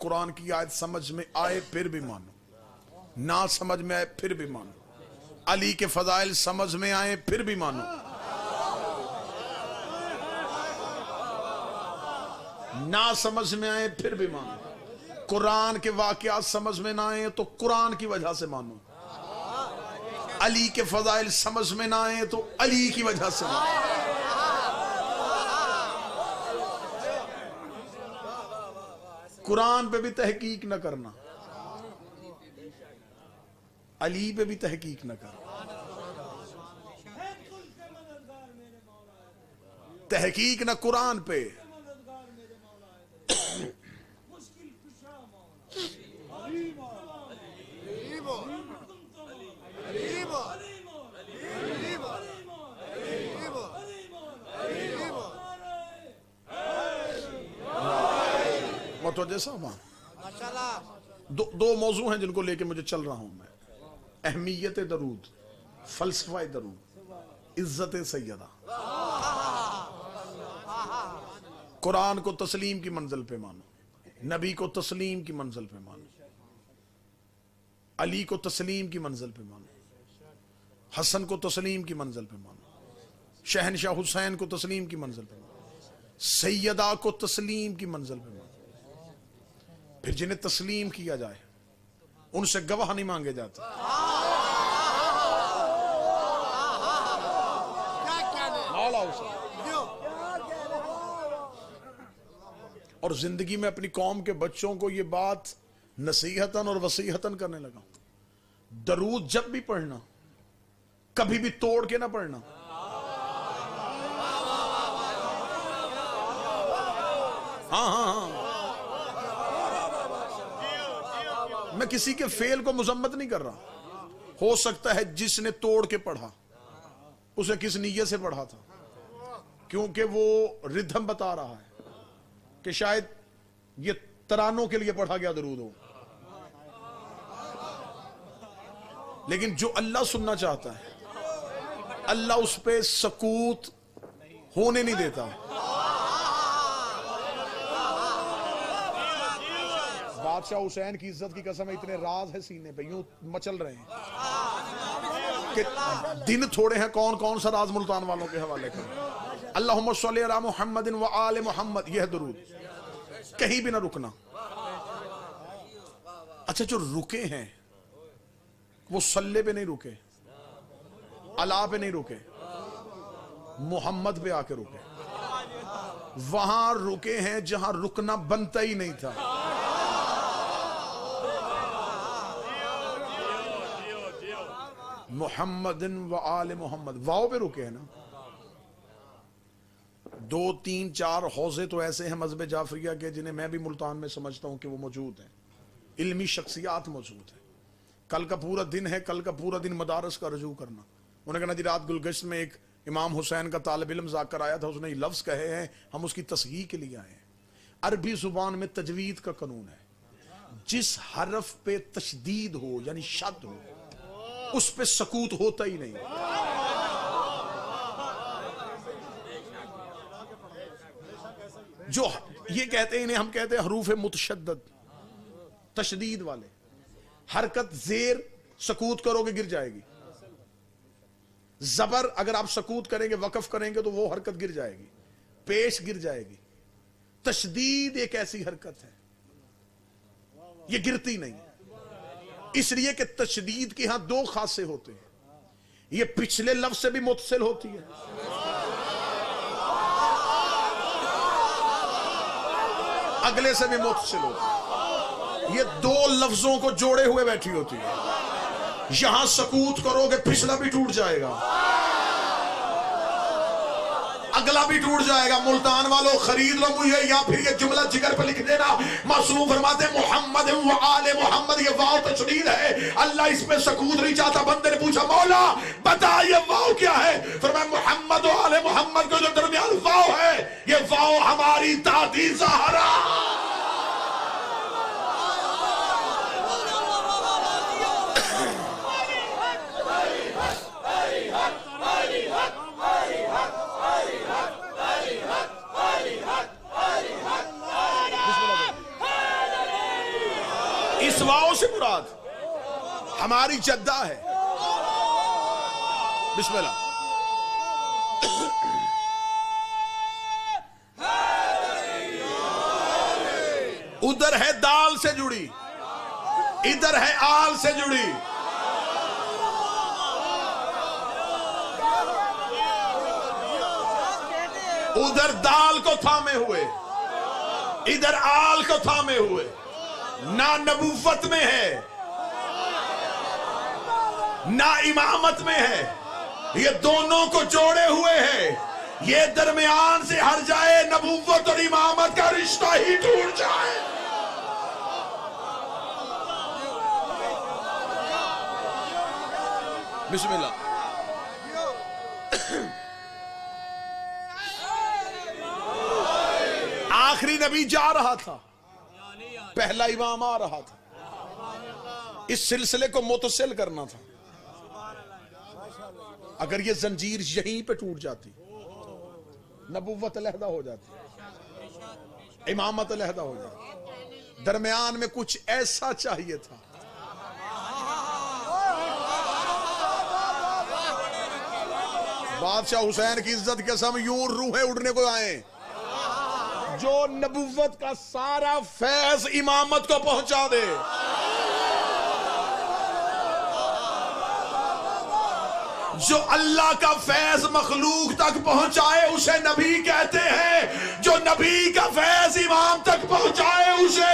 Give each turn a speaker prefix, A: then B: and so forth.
A: قرآن کی آیت سمجھ میں آئے پھر بھی مانو، نہ سمجھ میں آئے پھر بھی مانو، علی کے فضائل سمجھ میں آئے پھر بھی مانو، نہ سمجھ میں آئے پھر بھی مانو، قرآن کے واقعات سمجھ میں نہ آئے تو قرآن کی وجہ سے مانو، علی کے فضائل سمجھ میں نہ آئے تو علی کی وجہ سے مانو۔ قرآن پہ بھی تحقیق نہ کرنا، علی پہ بھی تحقیق نہ کرنا، تحقیق نہ قرآن پہ، متوجہ صاحب، دو موضوع ہیں جن کو لے کے مجھے چل رہا ہوں میں، اہمیت درود، فلسفہ درود، عزت سیدہ۔ قرآن کو تسلیم کی منزل پہ مانو، نبی کو تسلیم کی منزل پہ مانو، علی کو تسلیم کی منزل پہ مانو، حسن کو تسلیم کی منزل پہ مانو، شہنشاہ حسین کو تسلیم کی منزل پہ مانو، سیدہ کو تسلیم کی منزل پہ مانو۔ پھر جنہیں تسلیم کیا جائے ان سے گواہ نہیں مانگے جاتے، اور زندگی میں اپنی قوم کے بچوں کو یہ بات نصیحتاً اور وصیحتاً کرنے لگا، درود جب بھی پڑھنا کبھی بھی توڑ کے نہ پڑھنا، ہاں میں کسی کے فعل کو مذمت نہیں کر رہا، ہو سکتا ہے جس نے توڑ کے پڑھا اسے کس نیت سے پڑھا تھا، کیونکہ وہ ردھم بتا رہا ہے کہ شاید یہ ترانوں کے لیے پڑھا گیا درود ہو، لیکن جو اللہ سننا چاہتا ہے اللہ اس پہ سکوت ہونے نہیں دیتا۔ بادشاہ حسین کی عزت کی قسم ہے، اتنے راز ہے سینے پہ، یوں مچل رہے ہیں کہ دن تھوڑے ہیں کون کون سا راز ملتان والوں کے حوالے کریں۔ اللہم صلی علی محمد و آل محمد، یہ درود، کہیں بھی نہ رکنا۔ اچھا جو رکے ہیں وہ صلی پہ نہیں رکے، علا پہ نہیں رکے، محمد پہ آ کے رکے، وہاں رکے ہیں جہاں رکنا بنتا ہی نہیں تھا۔ محمد و آل محمد، واؤ پہ رکے ہیں نا۔ 2 3 4 حوزے تو ایسے ہیں مذہب جعفریہ کے جنہیں میں بھی ملتان میں سمجھتا ہوں کہ وہ موجود ہیں، علمی شخصیات موجود ہیں۔ کل کا پورا دن ہے، کل کا پورا دن مدارس کا رجوع کرنا۔ انہوں نے کہا جی رات گلگشت میں ایک امام حسین کا طالب علم ذاکر کر آیا تھا، اس نے یہ لفظ کہے ہیں، ہم اس کی تصحیح کے لیے آئے ہیں۔ عربی زبان میں تجوید کا قانون ہے، جس حرف پہ تشدید ہو یعنی شد ہو اس پہ سکوت ہوتا ہی نہیں۔ جو یہ کہتے ہیں انہیں ہم کہتے ہیں حروف متشدد، تشدید والے، حرکت زیر سکوت کرو گے گر جائے گی، زبر اگر آپ سکوت کریں گے وقف کریں گے تو وہ حرکت گر جائے گی، پیش گر جائے گی۔ تشدید ایک ایسی حرکت ہے یہ گرتی نہیں، اس لیے کہ تشدید کے ہاں 2 خاصے ہوتے ہیں، یہ پچھلے لفظ سے بھی متصل ہوتی ہے، اگلے سے بھی متصل ہوتی ہے، یہ 2 لفظوں کو جوڑے ہوئے بیٹھی ہوتی ہے۔ یہاں سکوت کرو گے پچھلا بھی ٹوٹ جائے گا، اگلا بھی ٹوٹ جائے گا۔ ملتان والوں خرید لو مجھے، یا پھر یہ جملہ جگر پہ لکھ دینا، معصوم فرماتے محمد و آل محمد، یہ واو تشدید ہے، اللہ اس پہ سکوت نہیں چاہتا۔ بندے نے پوچھا مولا بتا یہ واو کیا ہے؟ فرمایا محمد و آل محمد کو جو درمیان واو ہے یہ واو ہماری دادی زہرا۔ اس واؤ سے مراد ہماری جدہ ہے. بسم اللہ. ادھر ہے دال سے جڑی, ادھر ہے آل سے جڑی. ادھر دال کو تھامے ہوئے, ادھر آل کو تھامے ہوئے. نہ نبوت میں ہے نہ امامت میں ہے, یہ دونوں کو جوڑے ہوئے ہیں. یہ درمیان سے ہٹ جائے, نبوت اور امامت کا رشتہ ہی ٹوٹ جائے. بسم اللہ. آخری نبی جا رہا تھا, پہلا امام آ رہا تھا. اس سلسلے کو متصل کرنا تھا. اگر یہ زنجیر یہیں پہ ٹوٹ جاتی, نبوت علیحدہ ہو جاتی, امامت علیحدہ ہو جاتی. درمیان میں کچھ ایسا چاہیے تھا. بادشاہ حسین کی عزت کے سم یوں روحیں اڑنے کو آئیں, جو نبوت کا سارا فیض امامت کو پہنچا دے. جو اللہ کا فیض مخلوق تک پہنچائے اسے نبی کہتے ہیں, جو نبی کا فیض امام تک پہنچائے اسے